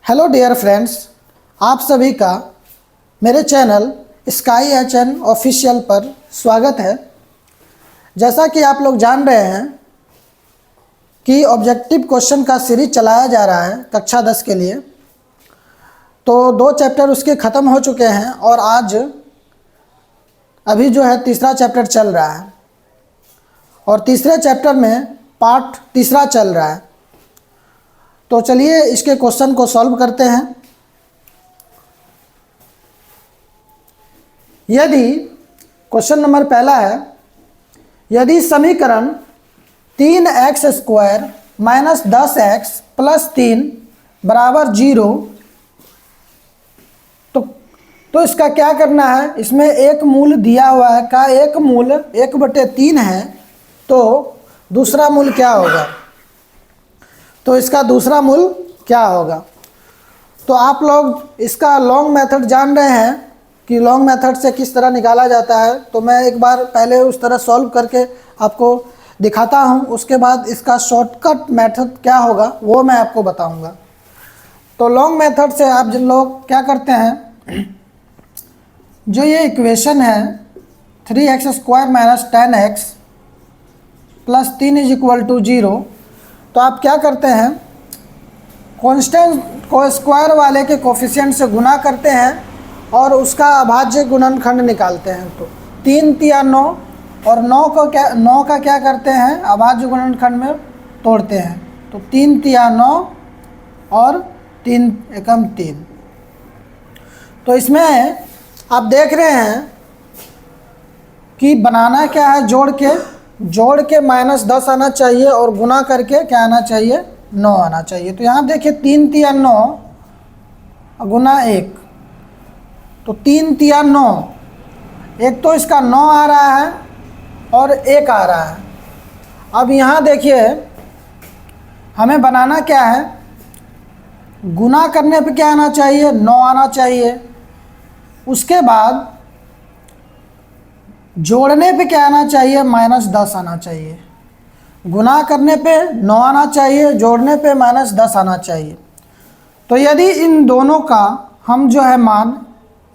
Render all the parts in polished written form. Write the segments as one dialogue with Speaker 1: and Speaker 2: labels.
Speaker 1: Hello dear friends, आप सभी का मेरे चैनल स्काई HN ऑफिशियल पर स्वागत है। जैसा कि आप लोग जान रहे हैं कि ऑब्जेक्टिव क्वेश्चन का सीरीज चलाया जा रहा है कक्षा 10 के लिए। तो 2 चैप्टर उसके ख़त्म हो चुके हैं और आज अभी जो है तीसरा चैप्टर चल रहा है और तीसरे चैप्टर में पार्ट तीसरा चल रहा है। तो चलिए इसके क्वेश्चन को सॉल्व करते हैं। यदि क्वेश्चन नंबर पहला है, यदि समीकरण 3x² - 10x + 3 = 0 तो इसका क्या करना है। इसमें एक मूल दिया हुआ है का एक मूल 1/3 है, तो दूसरा मूल क्या होगा। तो इसका दूसरा मूल क्या होगा। तो आप लोग इसका लॉन्ग मेथड जान रहे हैं कि लॉन्ग मेथड से किस तरह निकाला जाता है। तो मैं एक बार पहले उस तरह सॉल्व करके आपको दिखाता हूं, उसके बाद इसका शॉर्टकट मेथड क्या होगा वो मैं आपको बताऊंगा। तो लॉन्ग मेथड से आप जिन लोग क्या करते हैं, जो ये इक्वेशन है 3x² - 10x + 3 = 0, तो आप क्या करते हैं, कांस्टेंट को स्क्वायर वाले के कोफिशिएंट से गुना करते हैं और उसका अभाज्य गुणनखंड निकालते हैं। तो 3 × 9 और 9 का क्या करते हैं, अभाज्य गुणनखंड में तोड़ते हैं। तो 3 × 9 और 3 × 3। तो इसमें आप देख रहे हैं कि बनाना क्या है, जोड़ के -10 आना चाहिए और गुना करके क्या आना चाहिए, 9 आना चाहिए। तो यहाँ देखिए 3 × 9 गुना 1, तो 3 × 9, एक तो इसका 9 आ रहा है और 1 आ रहा है। अब यहाँ देखिए हमें बनाना क्या है, गुना करने पे क्या आना चाहिए, 9 आना चाहिए। उसके बाद जोड़ने पे क्या आना चाहिए, -10 आना चाहिए। गुना करने पे 9 आना चाहिए, जोड़ने पे -10 आना चाहिए। तो यदि इन दोनों का हम जो है मान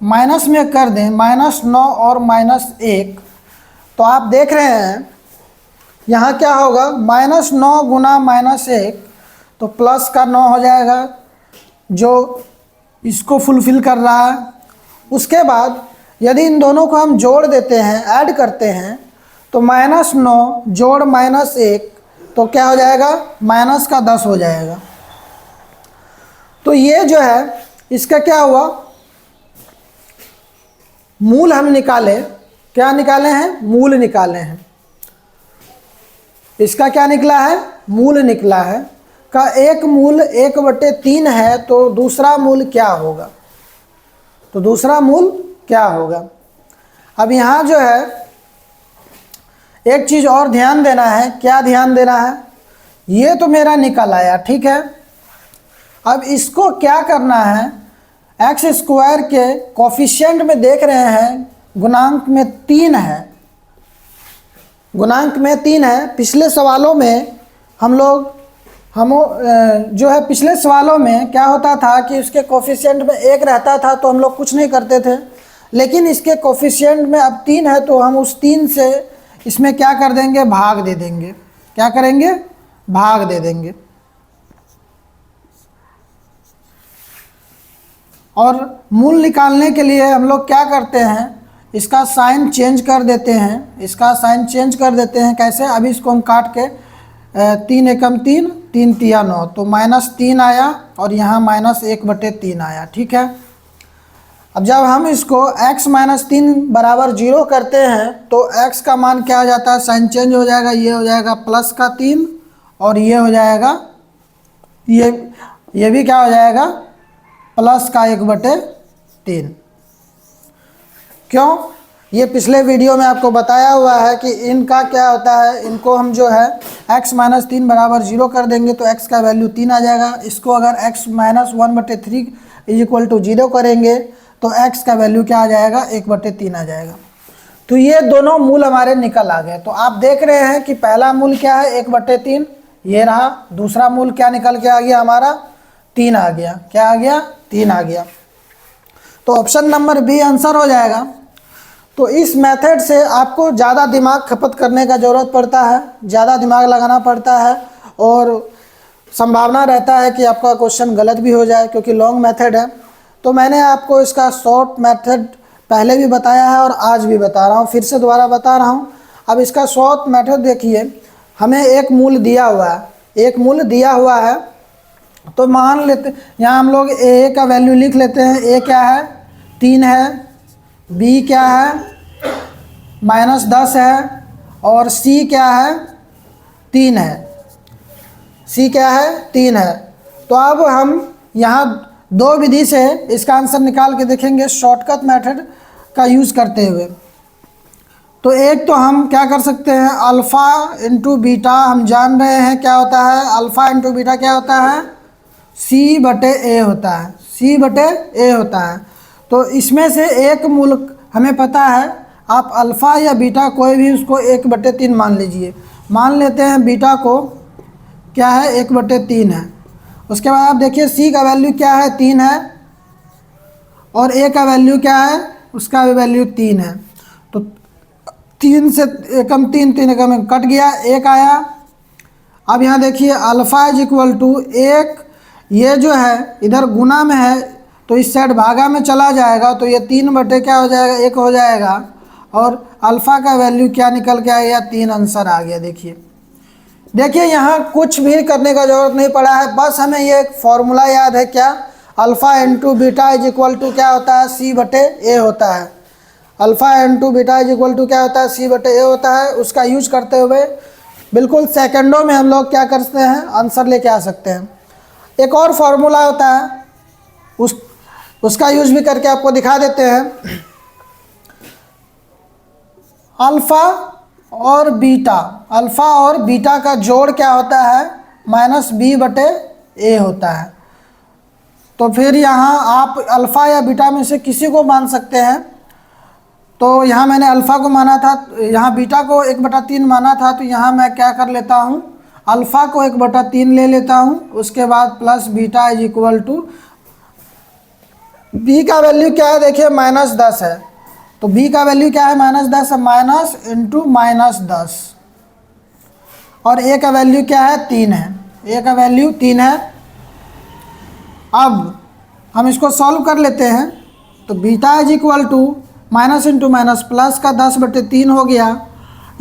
Speaker 1: माइनस में कर दें, -9 और -1, तो आप देख रहे हैं यहाँ क्या होगा, -9 गुना -1, तो प्लस का 9 हो जाएगा जो इसको फुलफिल कर रहा है। उसके बाद यदि इन दोनों को हम जोड़ देते हैं, ऐड करते हैं, तो -9 जोड़ -1, तो क्या हो जाएगा, -10 हो जाएगा। तो ये जो है इसका क्या हुआ, मूल हम निकाले, क्या निकाले हैं, मूल निकाले हैं। इसका क्या निकला है, मूल निकला है का एक मूल 1/3 है, तो दूसरा मूल क्या होगा। तो दूसरा मूल क्या होगा। अब यहाँ जो है एक चीज़ और ध्यान देना है, क्या ध्यान देना है, ये तो मेरा निकल आया, ठीक है। अब इसको क्या करना है, x² के कोफिशिएंट में देख रहे हैं गुणांक में 3 है, गुणांक में 3 है। पिछले सवालों में जो है पिछले सवालों में क्या होता था कि उसके कोफिशिएंट में 1 रहता था तो हम लोग कुछ नहीं करते थे, लेकिन इसके कोफिशिएंट में अब 3 है तो हम उस 3 से इसमें क्या कर देंगे, भाग दे देंगे। क्या करेंगे, भाग दे देंगे। और मूल निकालने के लिए हम लोग क्या करते हैं, इसका साइन चेंज कर देते हैं, इसका साइन चेंज कर देते हैं। कैसे, अभी इसको हम काट के 3 × 3, 3 × 9, तो -3 आया और यहाँ -1/3 आया, ठीक है। अब जब हम इसको x - 3 = 0 करते हैं तो x का मान क्या हो जाता है, साइन चेंज हो जाएगा, ये हो जाएगा +3 और ये हो जाएगा, ये भी क्या हो जाएगा, +1/3। क्यों, ये पिछले वीडियो में आपको बताया हुआ है कि इनका क्या होता है, इनको हम जो है x - 3 = 0 कर देंगे तो x का वैल्यू 3 आ जाएगा। इसको अगर x - 1/3 = 0 करेंगे तो x का वैल्यू क्या आ जाएगा, 1/3 आ जाएगा। तो ये दोनों मूल हमारे निकल आ गए। तो आप देख रहे हैं कि पहला मूल क्या है, 1/3, ये रहा। दूसरा मूल क्या निकल के आ गया हमारा, 3 आ गया। क्या आ गया? 3 आ गया। तो ऑप्शन नंबर बी आंसर हो जाएगा। तो इस मेथड से आपको ज़्यादा दिमाग खपत करने का ज़रूरत पड़ता है, ज़्यादा दिमाग लगाना पड़ता है और संभावना रहता है कि आपका क्वेश्चन गलत भी हो जाए क्योंकि लॉन्ग मेथड है। तो मैंने आपको इसका शॉर्ट मेथड पहले भी बताया है और आज भी बता रहा हूँ, फिर से दोबारा बता रहा हूँ। अब इसका शॉर्ट मेथड देखिए, हमें एक मूल दिया हुआ है, एक मूल दिया हुआ है। तो मान लेते यहाँ हम लोग ए का वैल्यू लिख लेते हैं। ए क्या है? 3 है। बी क्या है? -10 है। और सी क्या है? 3 है। सी क्या है? 3 है। तो अब हम यहाँ दो विधि से इसका आंसर निकाल के देखेंगे शॉर्टकट मेथड का यूज़ करते हुए। तो एक तो हम क्या कर सकते हैं, अल्फ़ा इंटू बीटा हम जान रहे हैं क्या होता है। अल्फ़ा इंटू बीटा क्या होता है? C/A होता है। C/A होता है। तो इसमें से एक मूल हमें पता है, आप अल्फ़ा या बीटा कोई भी उसको 1/3 मान लीजिए। मान लेते हैं बीटा को क्या है? 1/3 है। उसके बाद आप देखिए C का वैल्यू क्या है? 3 है। और A का वैल्यू क्या है? उसका भी वैल्यू 3 है। तो 3 से एकम 3, 3 एकम एक कट गया, 1 आया। अब यहाँ देखिए अल्फ़ा इज इक्वल टू 1, ये जो है इधर गुना में है तो इस साइड भागा में चला जाएगा, तो ये 3 क्या हो जाएगा? 1 हो जाएगा। और अल्फ़ा का वैल्यू क्या निकल के आया? 3 आंसर आ गया। देखिए यहाँ कुछ भी करने का ज़रूरत नहीं पड़ा है, बस हमें ये एक फॉर्मूला याद है। क्या? Alpha into beta is equal to क्या होता है? C/A होता है। Alpha into beta is equal to क्या होता है? C/A होता है। उसका यूज करते हुए बिल्कुल सेकंडों में हम लोग क्या करते हैं? आंसर लेके आ सकते हैं। एक और फार्मूला होता है, उसका यूज भी करके आपको दिखा देते हैं। अल्फ़ा और बीटा का जोड़ क्या होता है? -B/A होता है। तो फिर यहाँ आप अल्फ़ा या बीटा में से किसी को मान सकते हैं। तो यहाँ मैंने अल्फ़ा को माना था, यहाँ बीटा को 1/3 माना था, तो यहाँ मैं क्या कर लेता हूँ? अल्फ़ा को 1/3 ले लेता हूँ। उसके बाद plus beta is equal to, B का वैल्यू क्या है? देखिए -10 है। तो बी का वैल्यू क्या है? -10 है। Minus into -10। और ए का वैल्यू क्या है? 3 है। ए का वैल्यू 3 है। अब हम इसको सॉल्व कर लेते हैं। तो beta is equal to minus into minus plus का 10/3 हो गया।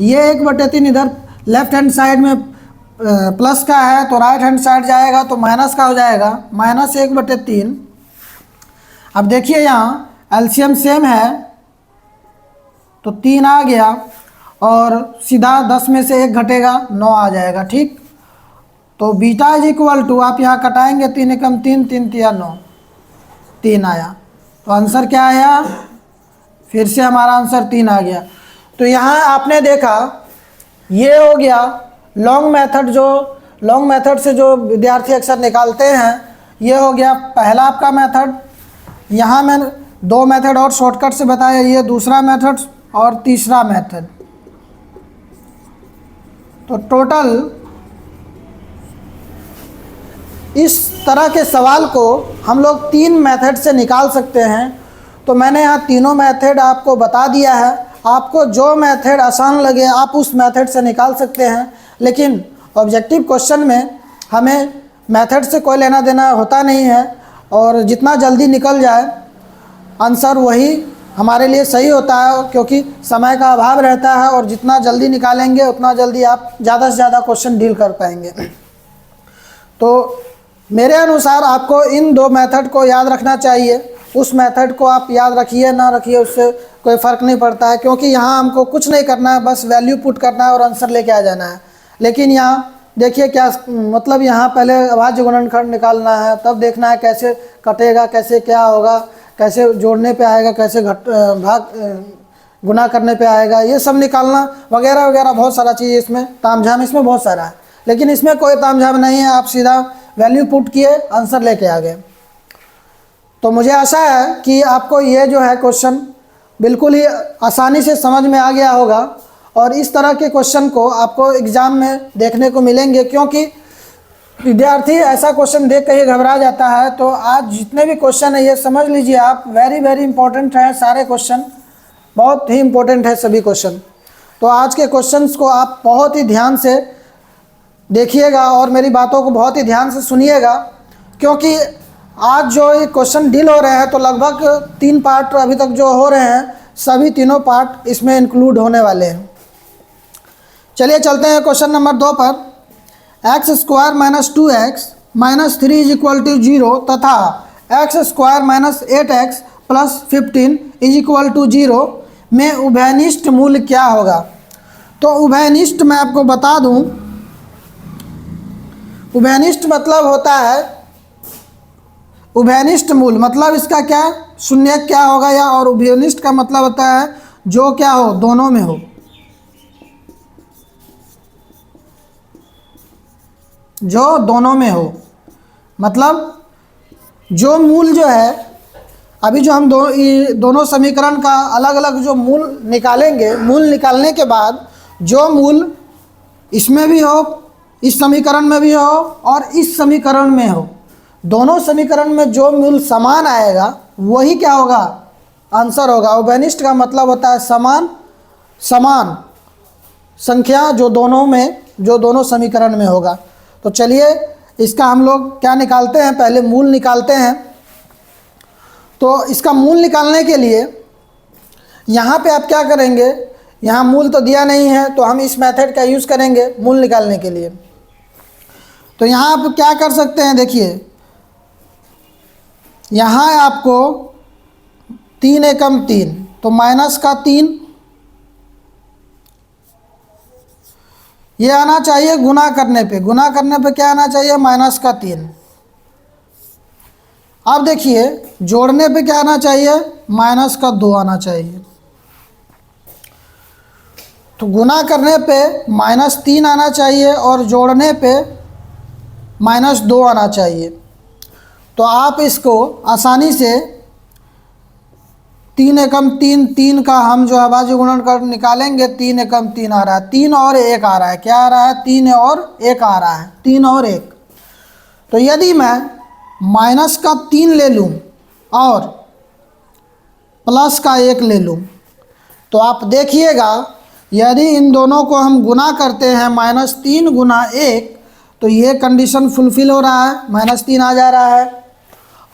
Speaker 1: ये 1/3 इधर लेफ्ट हैंड साइड में प्लस का है, तो राइट हैंड साइड जाएगा तो माइनस का हो जाएगा, -1/3। अब देखिए यहाँ एलसीएम सेम है तो 3 आ गया और सीधा 10 में से 1 घटेगा, 9 आ जाएगा। ठीक, तो बीटा इज इक्वल टू, आप यहाँ कटाएंगे 3 एकम 3, 3 तिया 9, 3 आया। तो आंसर क्या आया? फिर से हमारा आंसर 3 आ गया। तो यहाँ आपने देखा ये हो गया लॉन्ग मेथड, जो लॉन्ग मेथड से जो विद्यार्थी अक्सर निकालते हैं, ये हो गया पहला आपका मेथड। यहाँ मैंने 2 मेथड और शॉर्टकट से बताया, ये दूसरा मेथड और तीसरा मेथड। तो टोटल इस तरह के सवाल को हम लोग 3 मेथड से निकाल सकते हैं। तो मैंने यहाँ तीनों मेथड आपको बता दिया है। आपको जो मेथड आसान लगे आप उस मेथड से निकाल सकते हैं, लेकिन ऑब्जेक्टिव क्वेश्चन में हमें मेथड से कोई लेना देना होता नहीं है, और जितना जल्दी निकल जाए आंसर वही हमारे लिए सही होता है, क्योंकि समय का अभाव रहता है और जितना जल्दी निकालेंगे उतना जल्दी आप ज़्यादा से ज़्यादा क्वेश्चन डील कर पाएंगे। तो मेरे अनुसार आपको इन 2 मेथड को याद रखना चाहिए। उस मेथड को आप याद रखिए ना रखिए उससे कोई फ़र्क नहीं पड़ता है, क्योंकि यहाँ हमको कुछ नहीं करना है, बस वैल्यू पुट करना है और आंसर लेके आ जाना है। लेकिन यहाँ देखिए क्या मतलब, यहाँ पहले अभाज्य गुणनखंड निकालना है, तब देखना है कैसे कटेगा, कैसे क्या होगा, कैसे जोड़ने पे आएगा, कैसे गुना करने पे आएगा, ये सब निकालना वगैरह वगैरह, बहुत सारा चीज़ इसमें तामझाम इसमें बहुत सारा है। लेकिन इसमें कोई तामझाम नहीं है, आप सीधा वैल्यू पुट किए आंसर लेके आ गए। तो मुझे आशा है कि आपको ये जो है क्वेश्चन बिल्कुल ही आसानी से समझ में आ गया होगा, और इस तरह के क्वेश्चन को आपको एग्ज़ाम में देखने को मिलेंगे, क्योंकि विद्यार्थी ऐसा क्वेश्चन देख कर ही घबरा जाता है। तो आज जितने भी क्वेश्चन है ये समझ लीजिए आप, वेरी वेरी इंपॉर्टेंट है सारे क्वेश्चन, बहुत ही इंपॉर्टेंट है सभी क्वेश्चन। तो आज के क्वेश्चंस को आप बहुत ही ध्यान से देखिएगा और मेरी बातों को बहुत ही ध्यान से सुनिएगा, क्योंकि आज जो ये क्वेश्चन डील हो रहे हैं तो लगभग 3 पार्ट अभी तक जो हो रहे हैं, सभी तीनों पार्ट इसमें इंक्लूड होने वाले हैं। चलिए चलते हैं क्वेश्चन नंबर 2 पर। X square minus 2x minus 3 is equal to 0 तथा X square minus 8x plus 15 is equal to 0 में उभयनिष्ठ मूल्य क्या होगा। तो उभयनिष्ठ मैं आपको बता दूं, उभयनिष्ठ मतलब होता है, उभयनिष्ठ मूल मतलब इसका क्या, शून्य क्या होगा, या और उभयनिष्ठ का मतलब होता है जो क्या हो, दोनों में हो, जो दोनों में हो। मतलब जो मूल जो है, अभी जो हम दोनों समीकरण का अलग अलग जो मूल निकालेंगे, मूल निकालने के बाद जो मूल इसमें भी हो, इस समीकरण में भी हो और इस समीकरण में हो, दोनों समीकरण में जो मूल समान आएगा वही क्या होगा, आंसर होगा। उभयनिष्ठ का मतलब होता है समान, समान संख्या जो दोनों में, जो दोनों समीकरण में होगा। तो चलिए इसका हम लोग क्या निकालते हैं, पहले मूल निकालते हैं। तो इसका मूल निकालने के लिए यहाँ पे आप क्या करेंगे, यहाँ मूल तो दिया नहीं है तो हम इस मेथड का यूज़ करेंगे मूल निकालने के लिए। तो यहाँ आप क्या कर सकते हैं, देखिए यहाँ आपको 3 एकम 3, तो माइनस का 3 ये आना चाहिए गुना करने पे, गुना करने पे क्या आना चाहिए, माइनस का 3। अब देखिए जोड़ने पे क्या आना चाहिए, माइनस का 2 आना चाहिए। तो गुना करने पे माइनस 3 आना चाहिए और जोड़ने पे माइनस 2 आना चाहिए। तो आप इसको आसानी से 3 एकम 3, 3 का हम जो है अभाज्य गुणन कर निकालेंगे, 3 एकम 3 आ रहा है, 3 और 1 आ रहा है, क्या आ रहा है, 3 और 1 आ रहा है, 3 और 1। तो यदि मैं माइनस का 3 ले लूँ और प्लस का 1 ले लूँ, तो आप देखिएगा यदि इन दोनों को हम गुना करते हैं, माइनस 3 गुना 1, तो ये कंडीशन फुलफिल हो रहा है, माइनस 3 आ जा रहा है।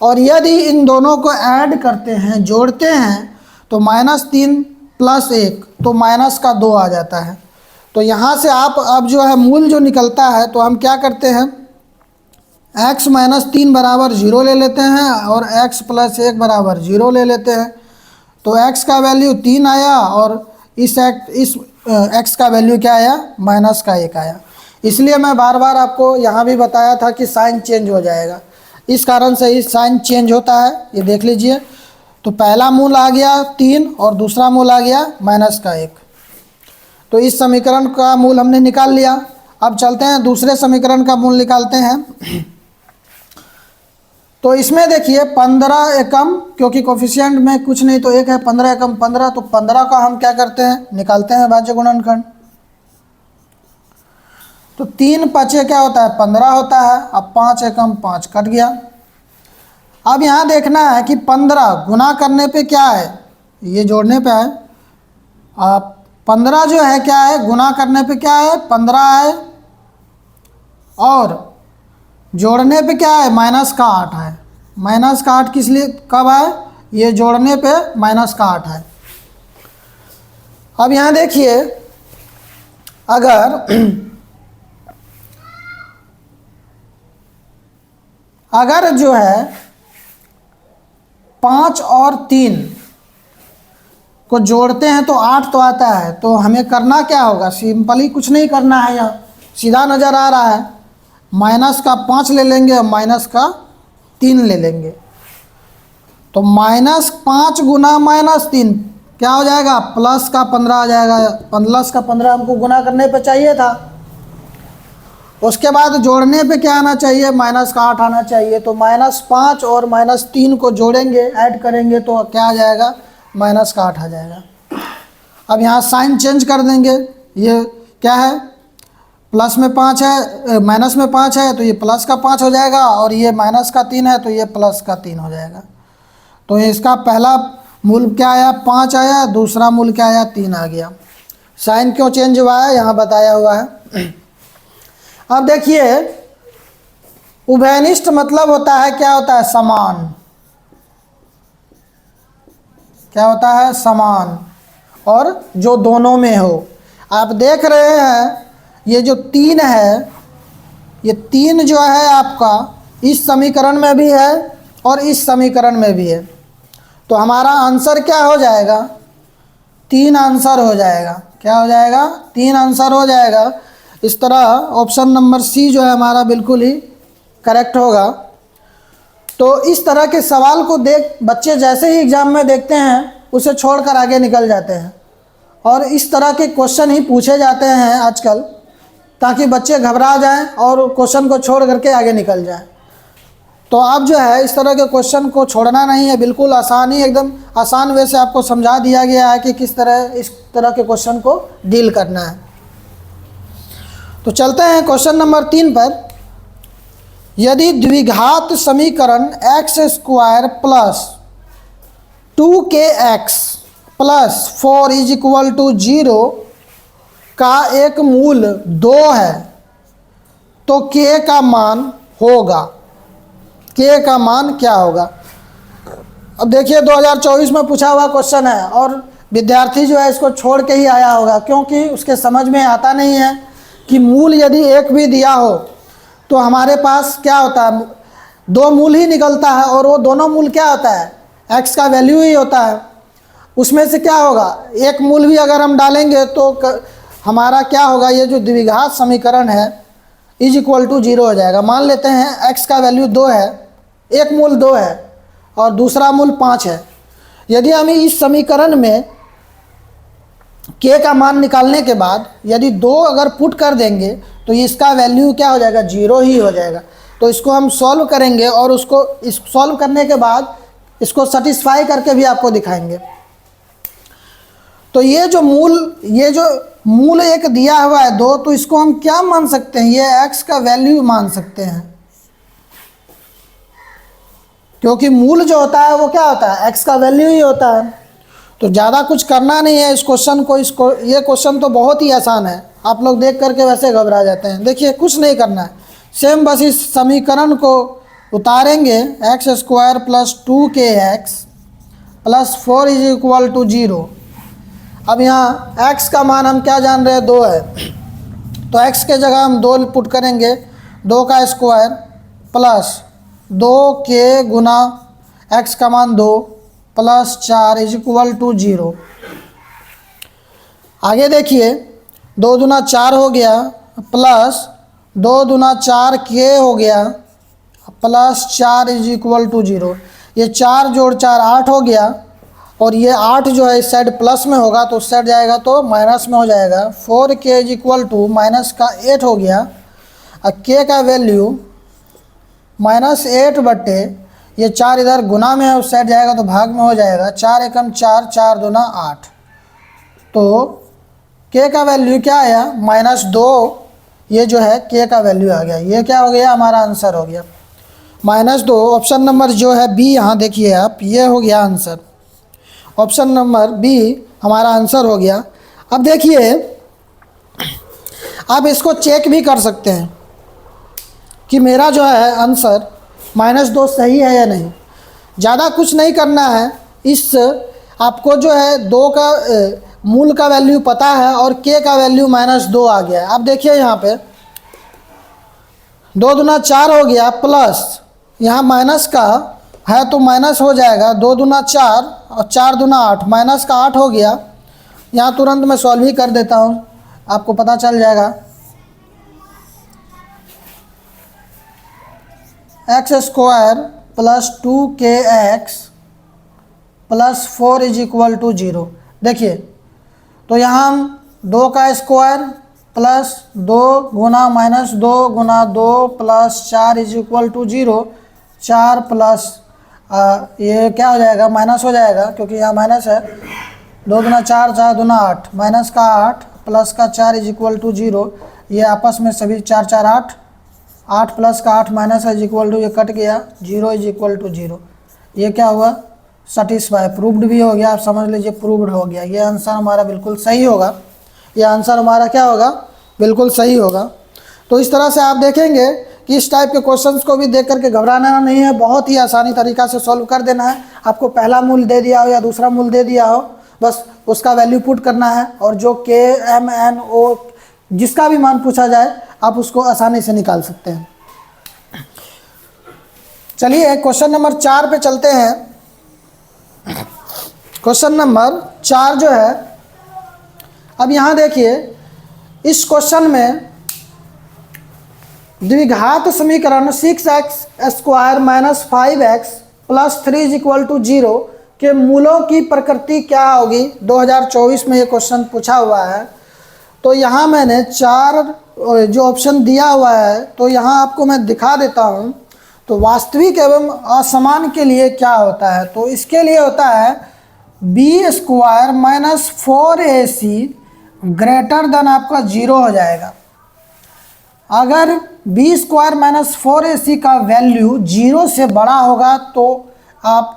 Speaker 1: और यदि इन दोनों को ऐड करते हैं, जोड़ते हैं, तो माइनस 3 प्लस 1 तो माइनस का 2 आ जाता है। तो यहाँ से आप अब जो है मूल जो निकलता है, तो हम क्या करते हैं, x माइनस 3 बराबर 0 ले लेते हैं और x प्लस 1 बराबर 0 ले लेते हैं। तो x का वैल्यू 3 आया और इस x का वैल्यू क्या आया, माइनस का 1 आया। इसलिए मैं बार बार आपको यहाँ भी बताया था कि साइन चेंज हो जाएगा, इस कारण से ही साइन चेंज होता है, ये देख लीजिए। तो पहला मूल आ गया 3 और दूसरा मूल आ गया माइनस का 1। तो इस समीकरण का मूल हमने निकाल लिया। अब चलते हैं दूसरे समीकरण का मूल निकालते हैं। तो इसमें देखिए 15 एकम, क्योंकि कोफिशिएंट में कुछ नहीं तो 1 है, 15 एकम 15, तो 15 का हम क्या करते हैं, निकालते हैं अभाज्य गुणनखंड। तो 3 पचे क्या होता है, 15 होता है। अब 5 एकम 5 कट गया। अब यहाँ देखना है कि 15 गुना करने पे क्या है, ये जोड़ने पे है। अब 15 जो है क्या है, गुना करने पे क्या है, 15 है, और जोड़ने पे क्या है, माइनस का 8 है। माइनस का 8 किस लिए, कब है, ये जोड़ने पे माइनस का 8 है। अब यहाँ देखिए अगर जो है 5 और 3 को जोड़ते हैं तो 8 तो आता है। तो हमें करना क्या होगा, सिंपली कुछ नहीं करना है, यहाँ सीधा नज़र आ रहा है, माइनस का 5 ले लेंगे और माइनस का 3 ले लेंगे। तो -5 गुना -3 क्या हो जाएगा, प्लस का 15 आ जाएगा। प्लस का 15 हमको गुना करने पे चाहिए था। उसके बाद जोड़ने पे क्या आना चाहिए, माइनस का 8 आना चाहिए। तो -5 और -3 को जोड़ेंगे, ऐड करेंगे तो क्या आ जाएगा, माइनस का 8 आ जाएगा। अब यहाँ साइन चेंज कर देंगे, ये क्या है, प्लस में 5 है, माइनस में 5 है तो ये प्लस का 5 हो जाएगा, और ये माइनस का 3 है तो ये प्लस का 3 हो जाएगा। तो इसका पहला मूल क्या आया, 5 आया, दूसरा मूल क्या आया, 3 आ गया। साइन क्यों चेंज हुआ है यहाँ बताया हुआ है। अब देखिए, उभयनिष्ठ मतलब होता है, क्या होता है, समान। क्या होता है, समान, और जो दोनों में हो। आप देख रहे हैं ये जो 3 है, ये 3 जो है आपका इस समीकरण में भी है और इस समीकरण में भी है। तो हमारा आंसर क्या हो जाएगा, 3 आंसर हो जाएगा। क्या हो जाएगा, 3 आंसर हो जाएगा। इस तरह ऑप्शन नंबर सी जो है हमारा बिल्कुल ही करेक्ट होगा। तो इस तरह के सवाल को देख बच्चे जैसे ही एग्ज़ाम में देखते हैं उसे छोड़कर आगे निकल जाते हैं, और इस तरह के क्वेश्चन ही पूछे जाते हैं आजकल, ताकि बच्चे घबरा जाएं और क्वेश्चन को छोड़ करके आगे निकल जाएं। तो आप जो है इस तरह के क्वेश्चन को छोड़ना नहीं है, बिल्कुल आसान ही, एकदम आसान वे से आपको समझा दिया गया है कि किस तरह इस तरह के क्वेश्चन को डील करना है। तो चलते हैं क्वेश्चन नंबर 3 पर। यदि द्विघात समीकरण X square plus 2kx plus 4 is equal to 0 का एक मूल 2 है तो k का मान होगा। k का मान क्या होगा। अब देखिए 2024 में पूछा हुआ क्वेश्चन है, और विद्यार्थी जो है इसको छोड़ के ही आया होगा, क्योंकि उसके समझ में आता नहीं है कि मूल यदि एक भी दिया हो तो हमारे पास क्या होता है, 2 मूल ही निकलता है, और वो दोनों मूल क्या होता है, x का वैल्यू ही होता है। उसमें से क्या होगा, एक मूल भी अगर हम डालेंगे तो हमारा क्या होगा, ये जो द्विघात समीकरण है इज इक्वल टू 0 हो जाएगा। मान लेते हैं x का वैल्यू 2 है, एक मूल 2 है और दूसरा मूल 5 है। यदि हम इस समीकरण में k का मान निकालने के बाद यदि 2 अगर पुट कर देंगे तो इसका वैल्यू क्या हो जाएगा, 0 ही हो जाएगा। तो इसको हम सॉल्व करेंगे, और उसको सॉल्व करने के बाद इसको सेटिस्फाई करके भी आपको दिखाएंगे। तो ये जो मूल एक दिया हुआ है 2, तो इसको हम क्या मान सकते हैं, ये x का वैल्यू मान सकते हैं, क्योंकि मूल जो होता है वो क्या होता है, x का वैल्यू ही होता है। तो ज़्यादा कुछ करना नहीं है इस क्वेश्चन को। ये क्वेश्चन तो बहुत ही आसान है, आप लोग देख करके वैसे घबरा जाते हैं। देखिए कुछ नहीं करना है, सेम बस इस समीकरण को उतारेंगे, x square plus 2kx plus 4 is equal to 0। अब यहाँ x का मान हम क्या जान रहे हैं, 2 है, तो x के जगह हम 2 पुट करेंगे, 2 का स्क्वायर प्लस 2k गुना x का मान 2 प्लस 4 इज इक्वल टू 0। आगे देखिए 2 दूना 4 हो गया, प्लस 2 दूना 4k हो गया, प्लस 4 इज इक्वल टू 0। ये 4 जोड़ 4 8 हो गया, और ये 8 जो है इस साइड प्लस में होगा तो उस साइड जाएगा तो माइनस में हो जाएगा। 4k is equal to minus का 8 हो गया, और k का वैल्यू -8 बटे ये 4 इधर गुना में है, उस साइड जाएगा तो भाग में हो जाएगा। 4 एकम 4, 4 दूना 8, तो k का वैल्यू क्या आया, -2। ये जो है k का वैल्यू आ गया, ये क्या हो गया, हमारा आंसर हो गया -2। ऑप्शन नंबर जो है बी, यहाँ देखिए आप, ये हो गया आंसर। ऑप्शन नंबर बी हमारा आंसर हो गया। अब देखिए आप इसको चेक भी कर सकते हैं कि मेरा जो है आंसर -2 सही है या नहीं। ज़्यादा कुछ नहीं करना है, इस आपको जो है 2 का मूल का वैल्यू पता है और k का वैल्यू -2 आ गया है। अब देखिए यहाँ पे 2 दूना 4 हो गया, प्लस यहाँ माइनस का है तो माइनस हो जाएगा, 2 दूना 4 और 4 दूना 8, माइनस का 8 हो गया। यहाँ तुरंत मैं सॉल्व ही कर देता हूँ, आपको पता चल जाएगा। X square plus 2kx plus 4 is equal to 0। देखिए तो यहाँ हम 2 का स्क्वायर प्लस 2 गुना -2 गुना 2 plus 4 is equal to 0। 4 plus ये क्या हो जाएगा, माइनस हो जाएगा, क्योंकि यहाँ माइनस है। 2 दूना 4, 4 दूना 8, माइनस का 8 प्लस का 4 इज इक्वल टू 0। ये आपस में सभी 4 4 8, 8 प्लस का 8 माइनस है इक्वल टू, ये कट गया, 0 इज इक्वल टू 0। ये क्या हुआ, सेटिस्फाई, प्रूव्ड भी हो गया, आप समझ लीजिए प्रूव्ड हो गया। ये आंसर हमारा बिल्कुल सही होगा, ये आंसर हमारा क्या होगा, बिल्कुल सही होगा। तो इस तरह से आप देखेंगे कि इस टाइप के क्वेश्चंस को भी देख करके घबराना नहीं है, बहुत ही आसानी तरीक़ा से सॉल्व कर देना है। आपको पहला मूल दे दिया हो या दूसरा मूल दे दिया हो, बस उसका वैल्यू पुट करना है, और जो के एम एन ओ जिसका भी मान पूछा जाए आप उसको आसानी से निकाल सकते हैं। चलिए क्वेश्चन नंबर 4 पे चलते हैं। क्वेश्चन नंबर 4 जो है, अब यहाँ देखिए इस क्वेश्चन में द्विघात समीकरण 6x² minus 5x plus 3 is equal to 0 के मूलों की प्रकृति क्या होगी। 2024 में ये क्वेश्चन पूछा हुआ है। तो यहाँ मैंने 4 जो ऑप्शन दिया हुआ है, तो यहाँ आपको मैं दिखा देता हूँ। तो वास्तविक एवं असमान के लिए क्या होता है, तो इसके लिए होता है b² minus 4ac greater than आपका 0 हो जाएगा। अगर b² माइनस 4ac का वैल्यू 0 से बड़ा होगा तो आप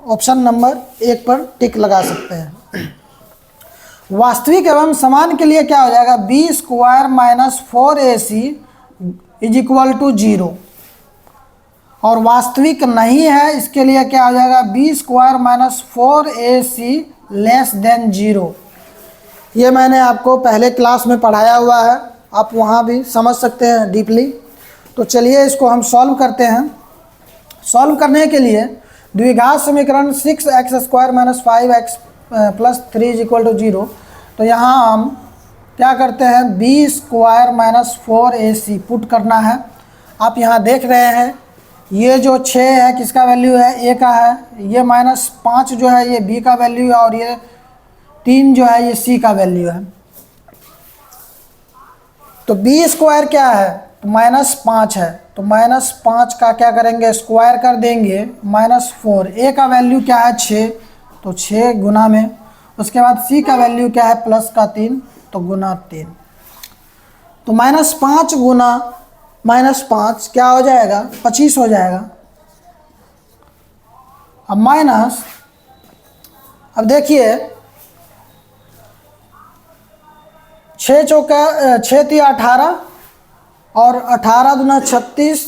Speaker 1: ऑप्शन नंबर 1 पर टिक लगा सकते हैं। वास्तविक एवं समान के लिए क्या हो जाएगा, b² minus 4ac is equal to 0, और वास्तविक नहीं है इसके लिए क्या हो जाएगा, b² minus 4ac less than 0। ये मैंने आपको पहले क्लास में पढ़ाया हुआ है, आप वहाँ भी समझ सकते हैं डीपली। तो चलिए इसको हम सॉल्व करते हैं। सॉल्व करने के लिए द्विघात समीकरण 6x² minus 5x plus 3 is equal to 0, तो यहाँ हम क्या करते हैं, b² माइनस 4ac पुट करना है। आप यहाँ देख रहे हैं ये जो 6 है किसका वैल्यू है, a का है, ये माइनस 5 जो है ये b का वैल्यू है, और ये 3 जो है ये c का वैल्यू है। तो b² क्या है, तो माइनस 5 है, तो माइनस 5 का क्या करेंगे, स्क्वायर कर देंगे, माइनस 4। a का वैल्यू क्या है 6, तो 6 गुना में, उसके बाद c का वैल्यू क्या है प्लस का 3, तो गुना 3। तो माइनस 5 गुना माइनस 5 क्या हो जाएगा, 25 हो जाएगा। अब माइनस, अब देखिए 6 चौका 6 तिया 18, और 18 दूना 36,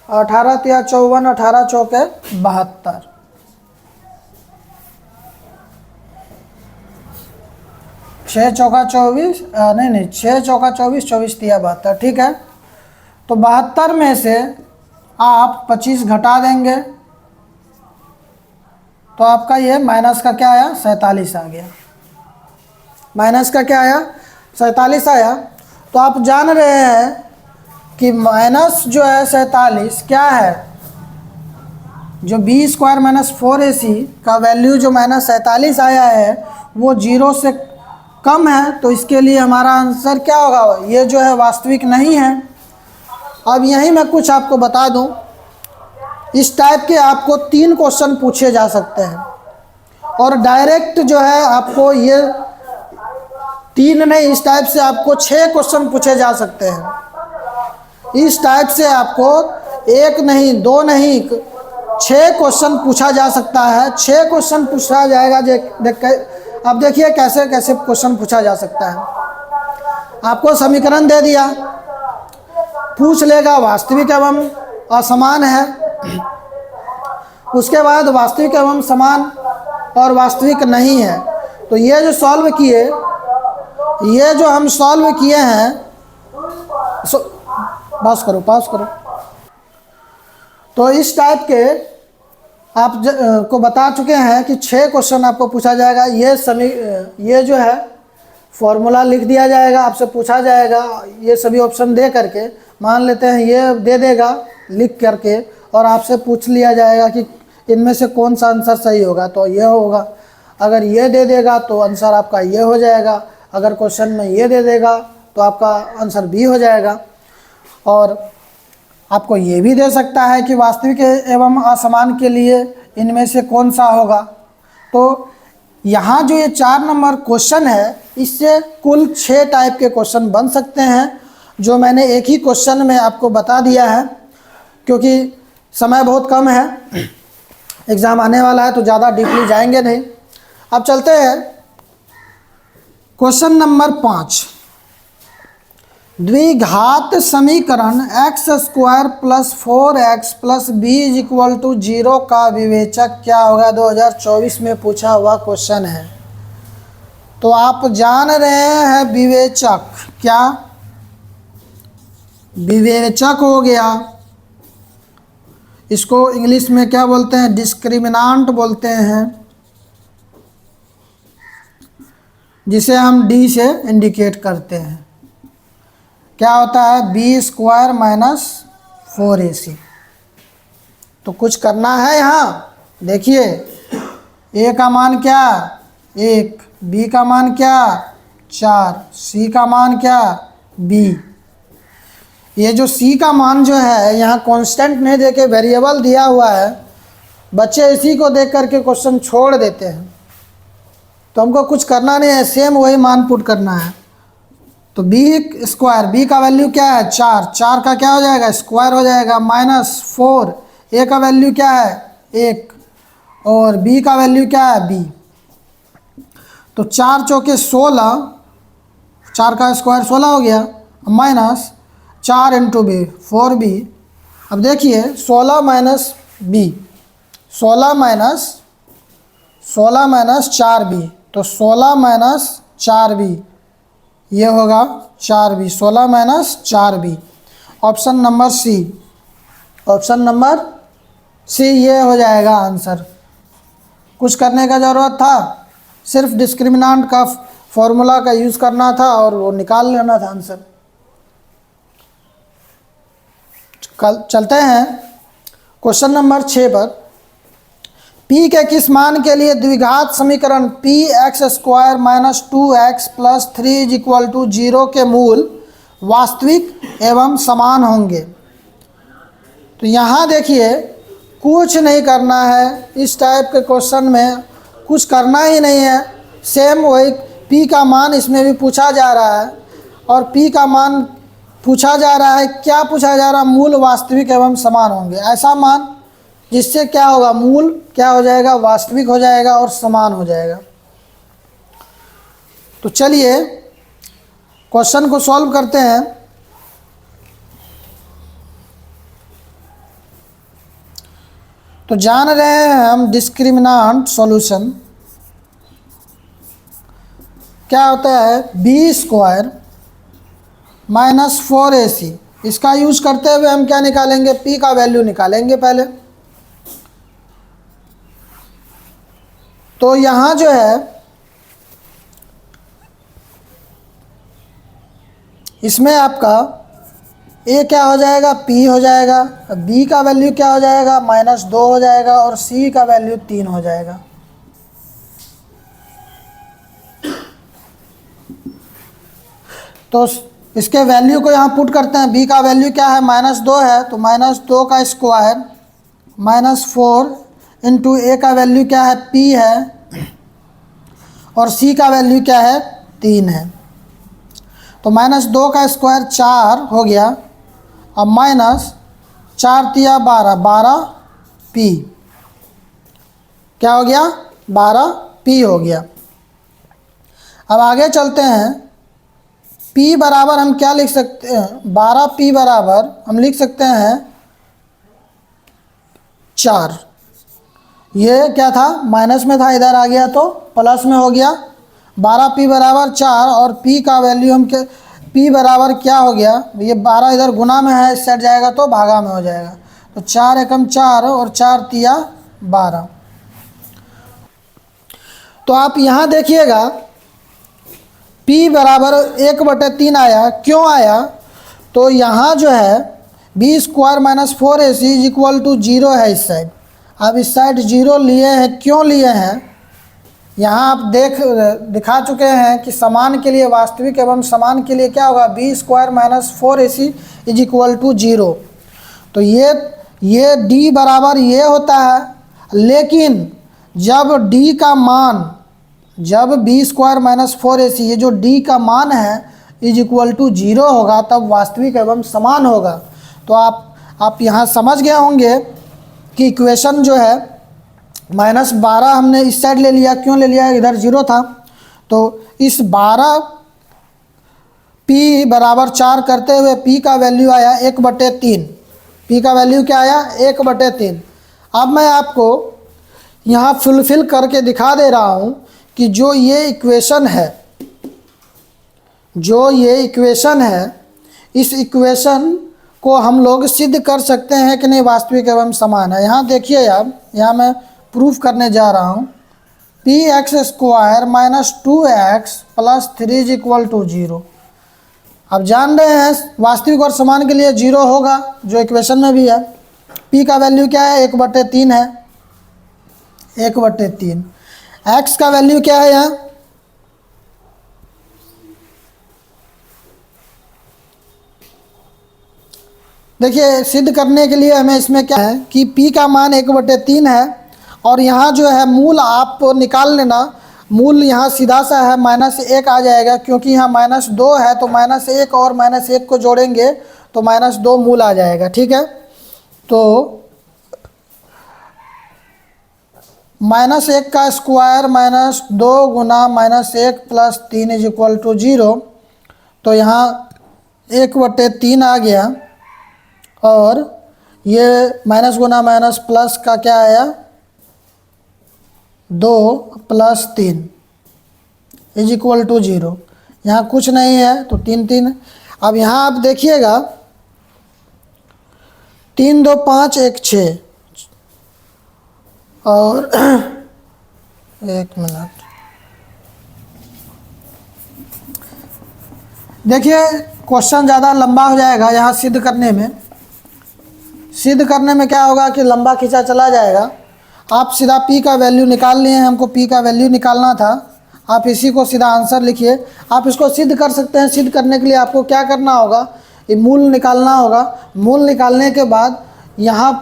Speaker 1: 18 तिया 54, 18 चौके 72। 6 चौका 24, नहीं 6 चौका 24, 24 तिया 72, ठीक है। तो 72 में से आप 25 घटा देंगे, तो आपका ये माइनस का क्या आया, 47 आ गया। माइनस का क्या आया, 47 आया। तो आप जान रहे हैं कि माइनस जो है 47 क्या है, जो b² माइनस 4ac का वैल्यू जो माइनस 47 आया है वो 0 से कम है, तो इसके लिए हमारा आंसर क्या होगा, ये जो है वास्तविक नहीं है। अब यहीं मैं कुछ आपको बता दूं, इस टाइप के आपको 3 क्वेश्चन पूछे जा सकते हैं, और डायरेक्ट जो है आपको ये 3 नहीं, इस टाइप से आपको 6 क्वेश्चन पूछे जा सकते हैं। इस टाइप से आपको 1 नहीं 2 नहीं 6 क्वेश्चन पूछा जा सकता है। 6 क्वेश्चन पूछा जाएगा। अब देखिए कैसे कैसे क्वेश्चन पूछा जा सकता है। आपको समीकरण दे दिया, पूछ लेगा वास्तविक एवं असमान है, उसके बाद वास्तविक एवं समान और वास्तविक नहीं है। तो ये जो सॉल्व किए, ये जो हम सॉल्व किए हैं, पास करो। तो इस टाइप के आप को बता चुके हैं कि 6 क्वेश्चन आपको पूछा जाएगा। ये जो है फॉर्मूला लिख दिया जाएगा, आपसे पूछा जाएगा ये सभी ऑप्शन दे करके, मान लेते हैं ये दे देगा लिख करके, और आपसे पूछ लिया जाएगा कि इनमें से कौन सा आंसर सही होगा, तो ये होगा। अगर ये दे देगा तो आंसर आपका ये हो जाएगा, अगर क्वेश्चन में ये दे देगा तो आपका आंसर बी हो जाएगा। और आपको ये भी दे सकता है कि वास्तविक एवं असमान के लिए इनमें से कौन सा होगा। तो यहाँ जो ये 4 नंबर क्वेश्चन है, इससे कुल 6 टाइप के क्वेश्चन बन सकते हैं। जो मैंने एक ही क्वेश्चन में आपको बता दिया है, क्योंकि समय बहुत कम है, एग्ज़ाम आने वाला है तो ज़्यादा डीपली जाएंगे नहीं। अब चलते हैं क्वेश्चन नंबर 5। द्विघात समीकरण x² + 4x + b = 0 का विवेचक क्या होगा? 2024 में पूछा हुआ क्वेश्चन है। तो आप जान रहे हैं विवेचक, क्या विवेचक हो गया, इसको इंग्लिश में क्या बोलते हैं? डिस्क्रिमिनांट बोलते हैं, जिसे हम डी से इंडिकेट करते हैं। क्या होता है? b² - 4ac। तो कुछ करना है यहाँ, देखिए a का मान क्या? 1, b का मान क्या? 4, c का मान क्या? b। ये जो c का मान जो है यहाँ कांस्टेंट नहीं देके वेरिएबल दिया हुआ है, बच्चे इसी को देख करके क्वेश्चन छोड़ देते हैं। तो हमको कुछ करना नहीं है, सेम वही मान पुट करना है। तो b², b का वैल्यू क्या है? 4, 4 का क्या हो जाएगा? स्क्वायर हो जाएगा, -4, a का वैल्यू क्या है? 1, और b का वैल्यू क्या है? b। तो 4 चौके 16, 4 का स्क्वायर 16 हो गया, -4 × b, 4b। अब देखिए 16 - b, 16 - 4b, तो 16 - 4b ये होगा 4b, 16 - 4b। Option number C, option number C ये हो जाएगा आंसर। कुछ करने का ज़रूरत था, सिर्फ डिस्क्रिमिनांट का फॉर्मूला का यूज़ करना था और वो निकाल लेना था आंसर। चलते हैं क्वेश्चन नंबर 6 पर। p के किस मान के लिए द्विघात समीकरण px² - 2x + 3 = 0 के मूल वास्तविक एवं समान होंगे? तो यहाँ देखिए कुछ नहीं करना है, इस टाइप के क्वेश्चन में कुछ करना ही नहीं है। सेम वही p का मान इसमें भी पूछा जा रहा है, और p का मान पूछा जा रहा है, क्या पूछा जा रहा है? मूल वास्तविक एवं समान होंगे। ऐसा मान जिससे क्या होगा? मूल क्या हो जाएगा? वास्तविक हो जाएगा और समान हो जाएगा। तो चलिए क्वेश्चन को सॉल्व करते हैं। तो जान रहे हैं हम डिस्क्रिमिनांट सॉल्यूशन क्या होता है? b² - 4ac। इसका यूज करते हुए हम क्या निकालेंगे? p का वैल्यू निकालेंगे पहले। तो यहाँ जो है इसमें आपका a क्या हो जाएगा? p हो जाएगा, b का वैल्यू क्या हो जाएगा? -2 हो जाएगा, और c का वैल्यू 3 हो जाएगा। तो इसके वैल्यू को यहाँ पुट करते हैं। b का वैल्यू क्या है? -2 है, तो -2 का स्क्वायर -4 इंटू a का वैल्यू क्या है? p है, और c का वैल्यू क्या है? 3 है। तो -2 का स्क्वायर 4 हो गया, अब -4 × 12, 12p क्या हो गया? 12p हो गया। अब आगे चलते हैं। p बराबर हम क्या लिख सकते हैं? 12p बराबर हम लिख सकते हैं 4। ये क्या था? माइनस में था, इधर आ गया तो प्लस में हो गया। 12p बराबर 4, और p का वैल्यू हम क्या? p बराबर क्या हो गया? ये 12 इधर गुना में है, इस साइड जाएगा तो भागा में हो जाएगा। तो 4 एकम 4 और 4 तिया 12। तो आप यहाँ देखिएगा p बराबर 1/3 आया। क्यों आया? तो यहाँ जो है b² - 4ac = 0 है इस साइड। अब इस साइड 0 लिए हैं, क्यों लिए हैं? यहाँ आप दिखा चुके हैं कि समान के लिए, वास्तविक एवं समान के लिए क्या होगा? b² - 4ac = 0। तो ये d बराबर ये होता है, लेकिन जब d का मान, जब b² - 4ac ये जो d का मान है, इज इक्वल टू 0 होगा तब वास्तविक एवं समान होगा। तो आप यहाँ समझ गए होंगे कि इक्वेशन जो है -12 हमने इस साइड ले लिया, क्यों ले लिया, इधर 0 था। तो इस 12 p बराबर 4 करते हुए p का वैल्यू आया 1/3। p का वैल्यू क्या आया, 1/3। अब मैं आपको यहाँ फुलफिल करके दिखा दे रहा हूँ कि जो ये इक्वेशन है, इस इक्वेशन को हम लोग सिद्ध कर सकते हैं कि नहीं वास्तविक एवं समान है। यहाँ देखिए आप, यहाँ मैं प्रूफ करने जा रहा हूँ, px² - 2x + 3 = 0। अब जान रहे हैं वास्तविक और समान के लिए 0 होगा, जो इक्वेशन में भी है। p का वैल्यू क्या है, 1/3 है, 1/3। x का वैल्यू क्या है यहाँ, देखिए सिद्ध करने के लिए हमें इसमें क्या है कि p का मान 1/3 है और यहाँ जो है मूल आप निकाल लेना। मूल यहाँ सीधा सा है, -1 आ जाएगा, क्योंकि यहाँ -2 है तो -1 और -1 को जोड़ेंगे तो -2 मूल आ जाएगा। ठीक है, तो -1 का स्क्वायर -2 गुना -1 + 3 = 0। तो यहाँ 1/3 आ गया और ये माइनस गुना माइनस प्लस का क्या आया, 2 + 3 = 0। यहाँ कुछ नहीं है तो 3 3। अब यहाँ आप देखिएगा 3 2 5 1 6 और 1 मिनट, देखिए क्वेश्चन ज़्यादा लंबा हो जाएगा। यहाँ सिद्ध करने में क्या होगा कि लंबा खींचा चला जाएगा। आप सीधा p का वैल्यू निकाल लिए हैं, हमको p का वैल्यू निकालना था। आप इसी को सीधा आंसर लिखिए। आप इसको सिद्ध कर सकते हैं। सिद्ध करने के लिए आपको क्या करना होगा, ये मूल निकालना होगा। मूल निकालने के बाद यहाँ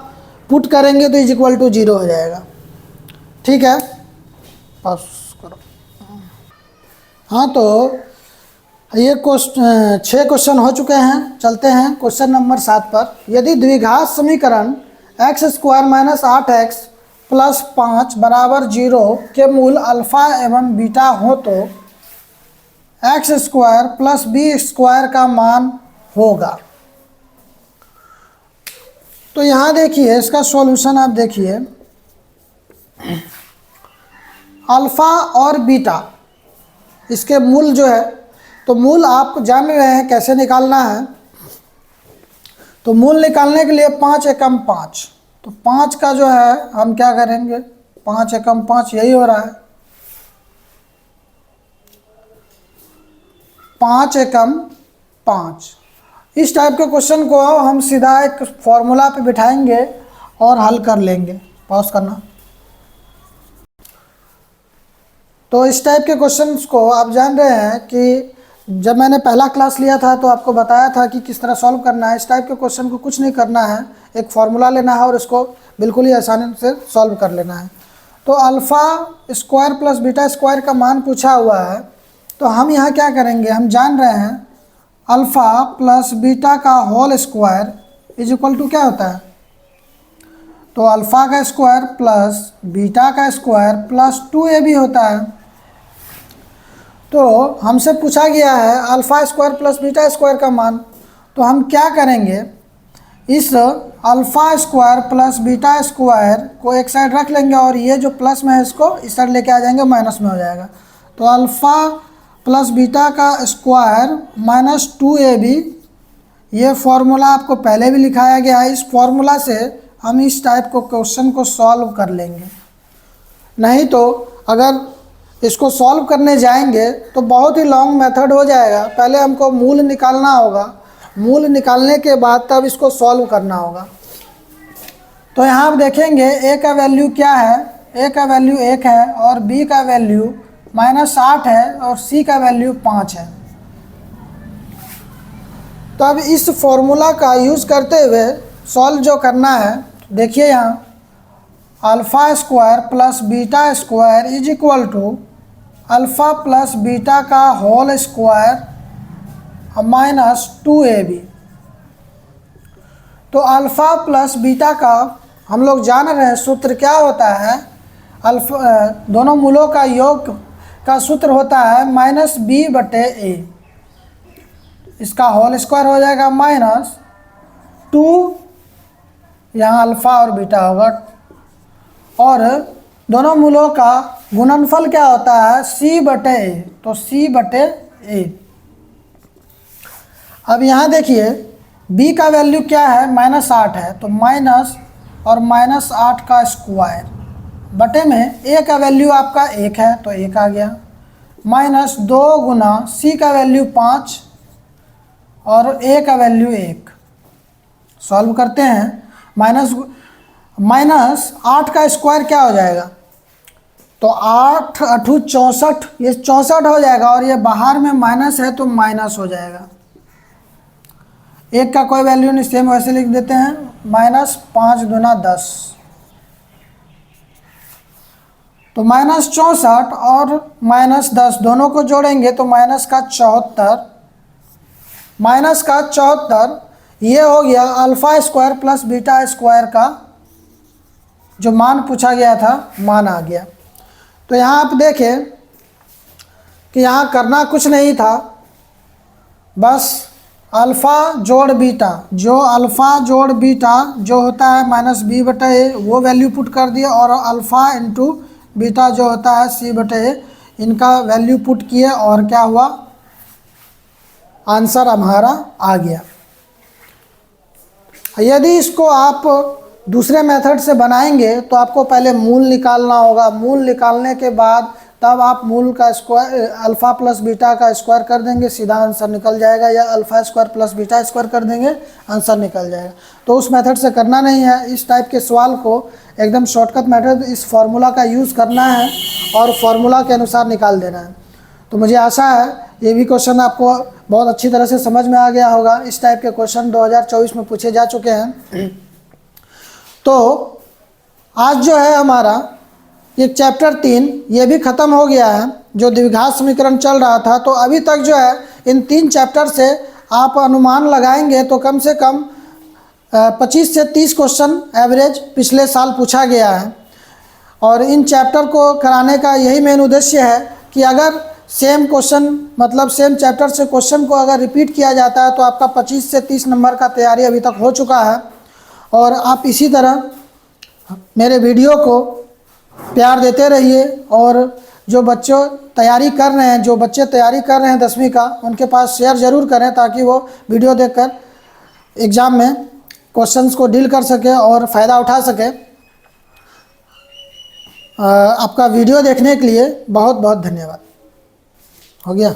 Speaker 1: पुट करेंगे तो = 0 हो जाएगा। ठीक है, पास करो। हाँ, तो ये 6 क्वेश्चन हो चुके हैं। चलते हैं क्वेश्चन नंबर 7 पर। यदि द्विघात समीकरण x² - 8x + 5 = 0 के मूल अल्फ़ा एवं बीटा हो तो x² + b² का मान होगा। तो यहाँ देखिए इसका सॉल्यूशन आप देखिए, अल्फ़ा और बीटा इसके मूल जो है, तो मूल आप जान रहे हैं कैसे निकालना है। तो मूल निकालने के लिए 5 एकम 5, तो 5 का जो है हम क्या करेंगे, 5 एकम 5 यही हो रहा है, 5 एकम 5। इस टाइप के क्वेश्चन को हम सीधा एक फॉर्मूला पे बिठाएंगे और हल कर लेंगे। पॉज करना। तो इस टाइप के क्वेश्चंस को आप जान रहे हैं कि जब मैंने पहला क्लास लिया था तो आपको बताया था कि किस तरह सॉल्व करना है। इस टाइप के क्वेश्चन को कुछ नहीं करना है, एक फार्मूला लेना है और इसको बिल्कुल ही आसानी से सॉल्व कर लेना है। तो अल्फ़ा² + बीटा² का मान पूछा हुआ है, तो हम यहाँ क्या करेंगे, हम जान रहे हैं अल्फ़ा + बीटा का होल स्क्वायर = क्या होता है, तो अल्फ़ा का स्क्वायर प्लस बीटा का स्क्वायर प्लस 2ab होता है। तो हमसे पूछा गया है अल्फ़ा² + बीटा² का मान। तो हम क्या करेंगे, इस अल्फ़ा² + बीटा² को एक साइड रख लेंगे और ये जो प्लस में है इसको इस साइड लेके आ जाएंगे, माइनस में हो जाएगा। तो अल्फ़ा + बीटा का स्क्वायर माइनस 2ab, ये फार्मूला आपको पहले भी लिखाया गया है। इस फार्मूला से हम इस टाइप को क्वेश्चन को सॉल्व कर लेंगे। नहीं तो अगर इसको सॉल्व करने जाएंगे तो बहुत ही लॉन्ग मेथड हो जाएगा। पहले हमको मूल निकालना होगा, मूल निकालने के बाद तब इसको सॉल्व करना होगा। तो यहाँ आप देखेंगे a का वैल्यू क्या है, a का वैल्यू 1 है और b का वैल्यू -8 है और c का वैल्यू 5 है। तो अब इस फॉर्मूला का यूज़ करते हुए सॉल्व जो करना है, देखिए यहाँ अल्फ़ा² + बीटा² = अल्फ़ा + बीटा का होल स्क्वायर माइनस 2ab। तो अल्फ़ा प्लस बीटा का हम लोग जान रहे हैं सूत्र क्या होता है, अल्फा दोनों मूलों का योग का सूत्र होता है माइनस बी बटे ए। इसका होल स्क्वायर हो जाएगा माइनस 2, यहाँ अल्फ़ा और बीटा होगा, और दोनों मूलों का गुणनफल क्या होता है सी बटे ए, तो सी बटे ए। अब यहाँ देखिए b का वैल्यू क्या है -8 है, तो माइनस और -8 का स्क्वायर बटे में a का वैल्यू आपका 1 है तो 1 आ गया, -2 गुना c का वैल्यू 5 और a का वैल्यू 1। सॉल्व करते हैं, -8 का स्क्वायर क्या हो जाएगा, तो 8 8 64, ये 64 हो जाएगा, और ये बाहर में माइनस है तो माइनस हो जाएगा। 1 का कोई वैल्यू नहीं, सेम वैसे लिख देते हैं, -5 दूना 10, तो -64 और -10 दोनों को जोड़ेंगे तो माइनस का 74, ये हो गया alpha square plus beta square का जो मान पूछा गया था, मान आ गया। तो यहाँ आप देखें कि यहाँ करना कुछ नहीं था, बस अल्फ़ा जोड़ बीटा, जो अल्फ़ा जोड़ बीटा जो होता है -b बटे ए वो वैल्यू पुट कर दिया, और अल्फ़ा इंटू बीटा जो होता है c बटे ए, इनका वैल्यू पुट किए, और क्या हुआ, आंसर हमारा आ गया। यदि इसको आप दूसरे मेथड से बनाएंगे तो आपको पहले मूल निकालना होगा, मूल निकालने के बाद तब आप मूल का स्क्वायर अल्फ़ा प्लस बीटा का स्क्वायर कर देंगे, सीधा आंसर निकल जाएगा, या alpha square plus beta square कर देंगे, आंसर निकल जाएगा। तो उस मेथड से करना नहीं है, इस टाइप के सवाल को एकदम शॉर्टकट मेथड इस फार्मूला का यूज़ करना है और फार्मूला के अनुसार निकाल देना है। तो मुझे आशा है ये भी क्वेश्चन आपको बहुत अच्छी तरह से समझ में आ गया होगा। इस टाइप के क्वेश्चन 2024 में पूछे जा चुके हैं। तो आज जो है हमारा ये चैप्टर 3 ये भी ख़त्म हो गया है, जो द्विघात समीकरण चल रहा था। तो अभी तक जो है इन 3 चैप्टर से आप अनुमान लगाएंगे तो कम से कम 25 से 30 क्वेश्चन एवरेज पिछले साल पूछा गया है। और इन चैप्टर को कराने का यही मेन उद्देश्य है कि अगर सेम क्वेश्चन मतलब सेम चैप्टर से क्वेश्चन को अगर रिपीट किया जाता है तो आपका 25 से 30 नंबर का तैयारी अभी तक हो चुका है। और आप इसी तरह मेरे वीडियो को प्यार देते रहिए, और जो बच्चे तैयारी कर रहे हैं 10वीं का, उनके पास शेयर ज़रूर करें ताकि वो वीडियो देखकर एग्ज़ाम में क्वेश्चंस को डील कर सके और फ़ायदा उठा सके। आपका वीडियो देखने के लिए बहुत बहुत धन्यवाद। हो गया।